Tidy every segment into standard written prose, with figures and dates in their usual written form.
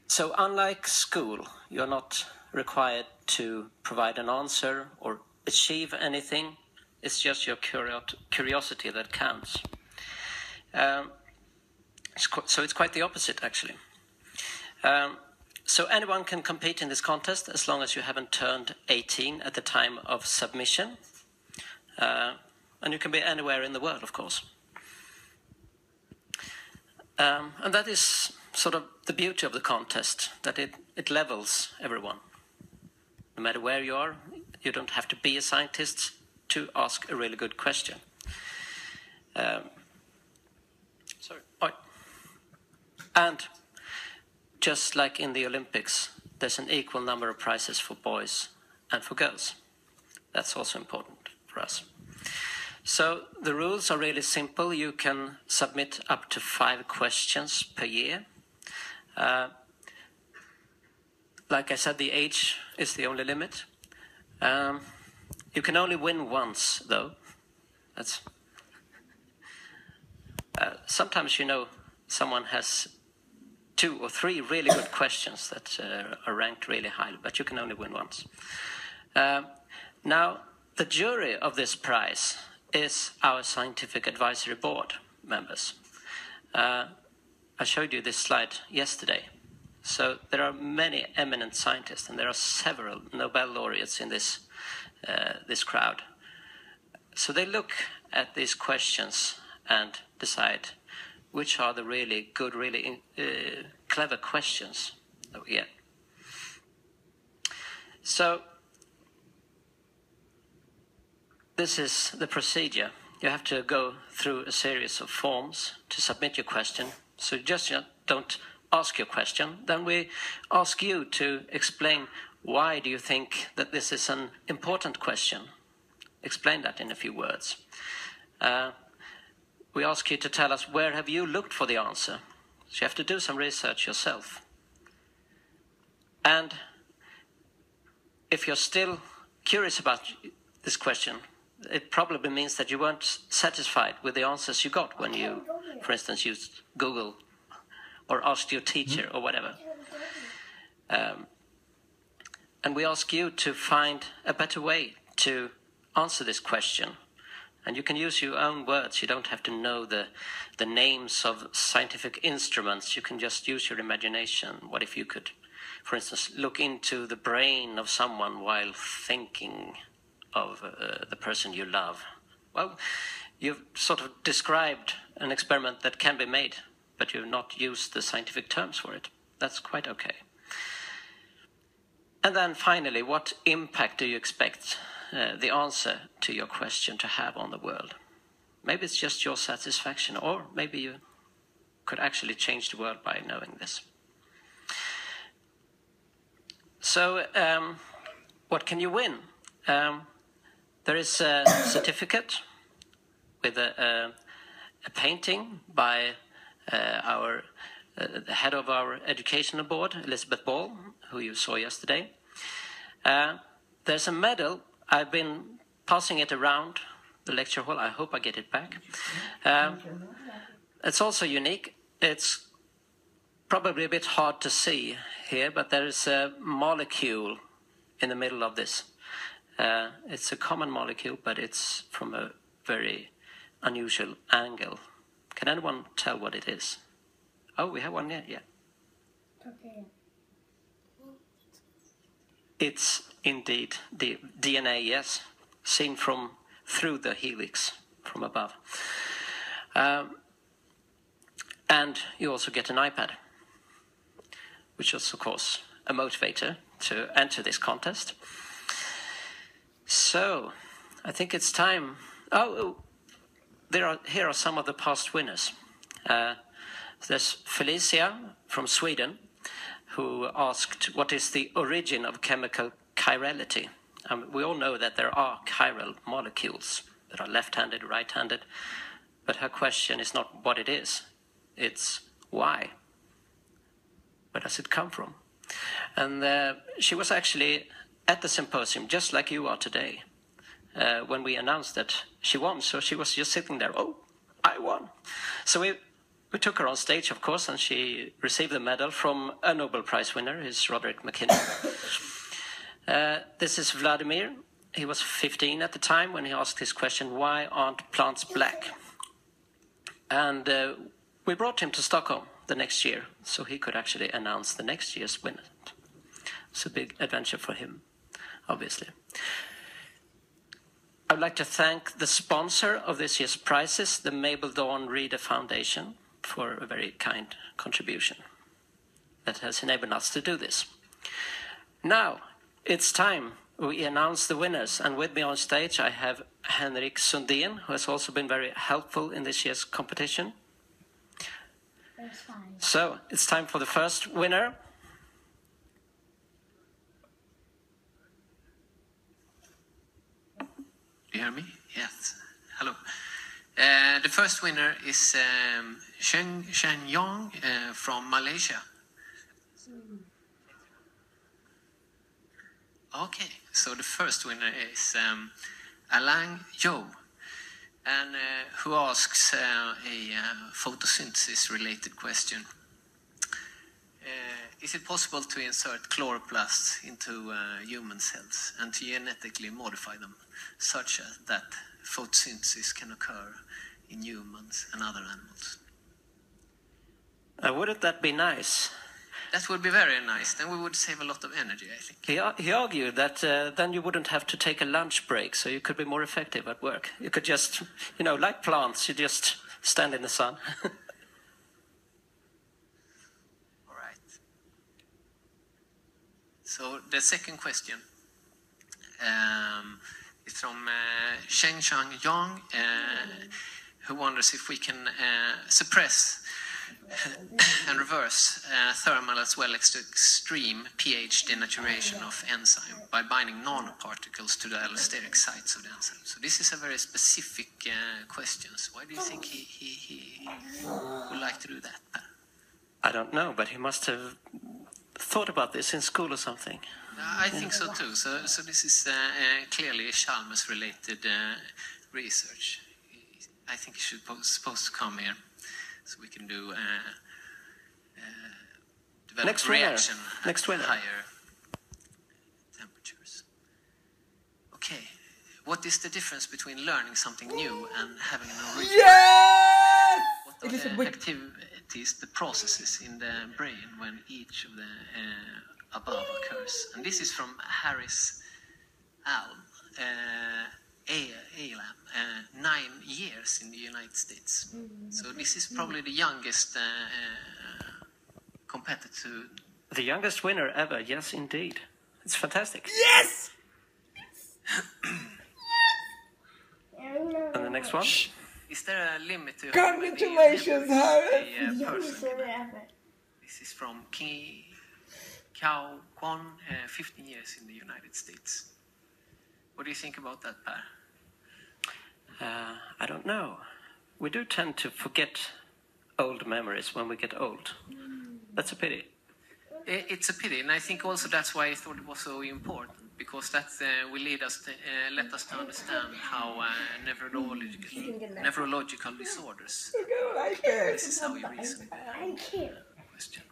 So unlike school, you're not required to provide an answer or achieve anything. It's just your curiosity that counts. So it's quite the opposite, actually. So anyone can compete in this contest as long as you haven't turned 18 at the time of submission. And you can be anywhere in the world, of course. And that is sort of the beauty of the contest, that it levels everyone. No matter where you are, you don't have to be a scientist to ask a really good question. And just like in the Olympics, there's an equal number of prizes for boys and for girls. That's also important for us. So the rules are really simple. You can submit up to 5 questions per year. Like I said, the age is the only limit. You can only win once, though. That's sometimes, someone has 2 or 3 really good questions that are ranked really high, but you can only win once. Now, the jury of this prize is our scientific advisory board members. I showed you this slide yesterday. So there are many eminent scientists, and there are several Nobel laureates in this crowd. So they look at these questions and decide which are the really good, really clever questions that we get. So this is the procedure. You have to go through a series of forms to submit your question. So just don't ask your question. Then we ask you to explain why do you think that this is an important question. Explain that in a few words. We ask you to tell us where have you looked for the answer. So you have to do some research yourself. And if you're still curious about this question, it probably means that you weren't satisfied with the answers you got when you, for instance, used Google or asked your teacher or whatever. And we ask you to find a better way to answer this question. And you can use your own words. You don't have to know the names of scientific instruments. You can just use your imagination. What if you could, for instance, look into the brain of someone while thinking of the person you love? Well, you've sort of described an experiment that can be made, but you've not used the scientific terms for it. That's quite okay. And then finally, what impact do you expect the answer to your question to have on the world? Maybe it's just your satisfaction, or maybe you could actually change the world by knowing this. So what can you win? There is a certificate with a painting by the head of our educational board, Elizabeth Ball, who you saw yesterday. There's a medal. I've been passing it around the lecture hall. I hope I get it back. It's also unique. It's probably a bit hard to see here, but there is a molecule in the middle of this. It's a common molecule, but it's from a very unusual angle. Can anyone tell what it is? Oh, we have one here, yeah. Okay. It's indeed the DNA, yes, seen through the helix from above. And you also get an iPad, which is, of course, a motivator to enter this contest. So, I think it's time. Here are some of the past winners. There's Felicia from Sweden, who asked, what is the origin of chemical chirality? We all know that there are chiral molecules that are left-handed, right-handed, but her question is not what it is, it's why. Where does it come from? And she was actually at the symposium, just like you are today, when we announced that she won. So she was just sitting there, oh, I won. So we we took her on stage, of course, and she received the medal from a Nobel Prize winner, is Roderick McKinney. This is Vladimir. He was 15 at the time when he asked his question, why aren't plants black? And we brought him to Stockholm the next year, so he could actually announce the next year's winner. It's a big adventure for him, obviously. I would like to thank the sponsor of this year's prizes, the Mabel Dawn Reader Foundation, for a very kind contribution that has enabled us to do this. Now, it's time we announce the winners, and with me on stage I have Henrik Sundén, who has also been very helpful in this year's competition. So, it's time for the first winner. You hear me? Yes. Hello. The first winner is Shen Yang from Malaysia. Okay, so the first winner is Alang Yo, and who asks a photosynthesis-related question. Is it possible to insert chloroplasts into human cells and to genetically modify them, such that photosynthesis can occur in humans and other animals? Wouldn't that be nice? That would be very nice. Then we would save a lot of energy, I think. He argued that then you wouldn't have to take a lunch break, so you could be more effective at work. You could just, like plants, you just stand in the sun. All right. So the second question is from Sheng Shang Yang, who wonders if we can suppress and reverse thermal as well as extreme pH denaturation of enzyme by binding nanoparticles to the allosteric sites of the enzyme. So this is a very specific question. So why do you think he would like to do that, Per? I don't know, but he must have thought about this in school or something. I think so too. So this is clearly Chalmers-related research. I think he should supposed to come here. So we can do develop Next reaction Next winner. Higher temperatures. Okay, what is the difference between learning something new and having an original? Yes! What are the activities, the processes in the brain when each of the above occurs? And this is from Haaris Alam, 9 years in the United States. So this is probably the youngest competitor. The youngest winner ever, yes indeed. It's fantastic. Yes! And the next one? Is there a limit to Congratulations, Haaris! This is from Kiao Kwon, 15 years in the United States. What do you think about that, Per? I don't know. We do tend to forget old memories when we get old. That's a pity. It's a pity, and I think also that's why I thought it was so important, because that will let us to understand how neurological disorders. This is how you reason. Question.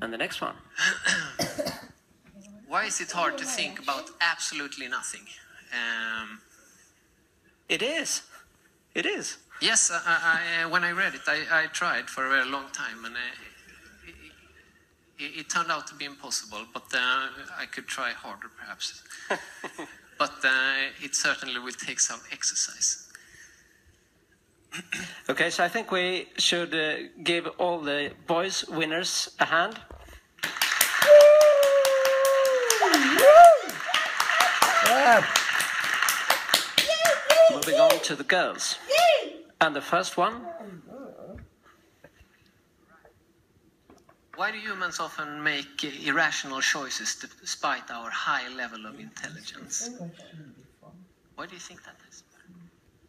And the next one? Why is it hard to think about absolutely nothing? It is. It is. Yes, when I read it, I tried for a very long time, and it turned out to be impossible, but I could try harder, perhaps. But it certainly will take some exercise. Okay, so I think we should give all the boys winners a hand. Moving on to the girls. And the first one? Why do humans often make irrational choices despite our high level of intelligence? Why do you think that is?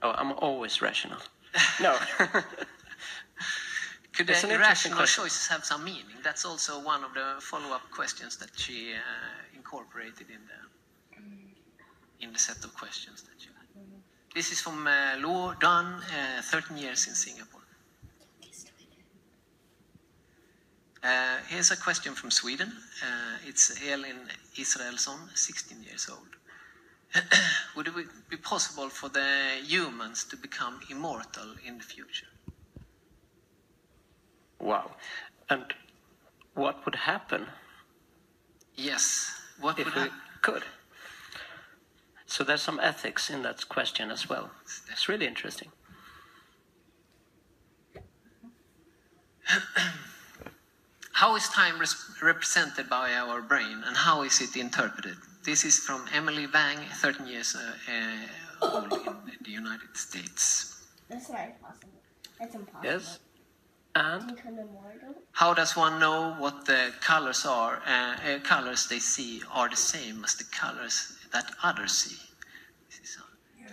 Oh, I'm always rational. No. Could the irrational choices have some meaning? That's also one of the follow-up questions that she incorporated in the set of questions that you had. This is from Lo Dun, 13 years in Singapore. Here's a question from Sweden. It's Elin Israelsson, 16 years old. Would it be possible for the humans to become immortal in the future? Wow. And what would happen? Yes. What if would we happen? could? So there's some ethics in that question as well. It's really interesting. How is time represented by our brain, and how is it interpreted? This is from Emily Wang, 13 years old in the United States. That's not impossible. That's impossible. Yes. And how does one know what the colors are? Colors they see are the same as the colors that others see. This is a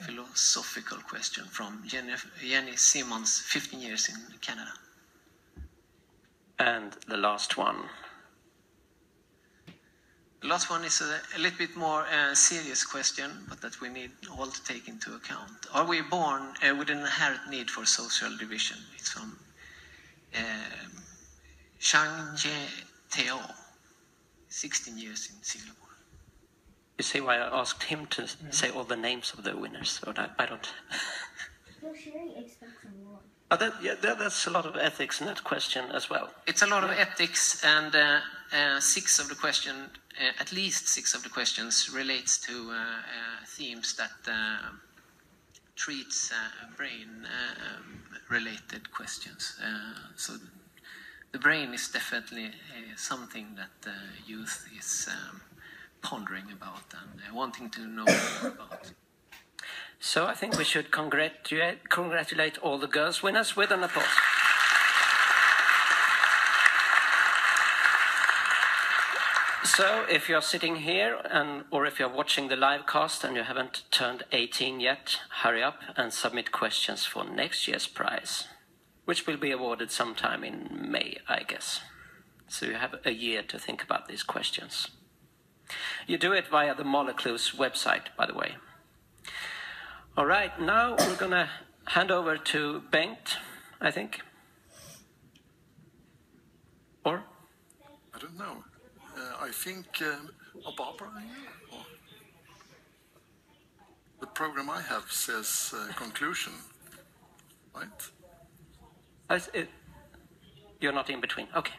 philosophical question from Jenny Simmons, 15 years in Canada. And the last one. The last one is a little bit more serious question, but that we need all to take into account. Are we born with an inherent need for social division? It's from Shang Teo, 16 years in Singapore. You see why I asked him to say all the names of the winners? Or I don't. No, sharing expects a lot. Oh, that's a lot of ethics in that question as well. It's a lot of ethics, and at least six of the questions relates to themes that treats brain-related questions. So the brain is definitely something that the youth is pondering about and wanting to know more about. So I think we should congratulate all the girls winners with an applause. So if you're sitting here or if you're watching the live cast and you haven't turned 18 yet, hurry up and submit questions for next year's prize, which will be awarded sometime in May, I guess. So you have a year to think about these questions. You do it via the Moleclues website, by the way. All right, now we're going to hand over to Bengt, I think. Or? I don't know. I think Barbara. Or the program I have says conclusion, right? You're not in between. Okay.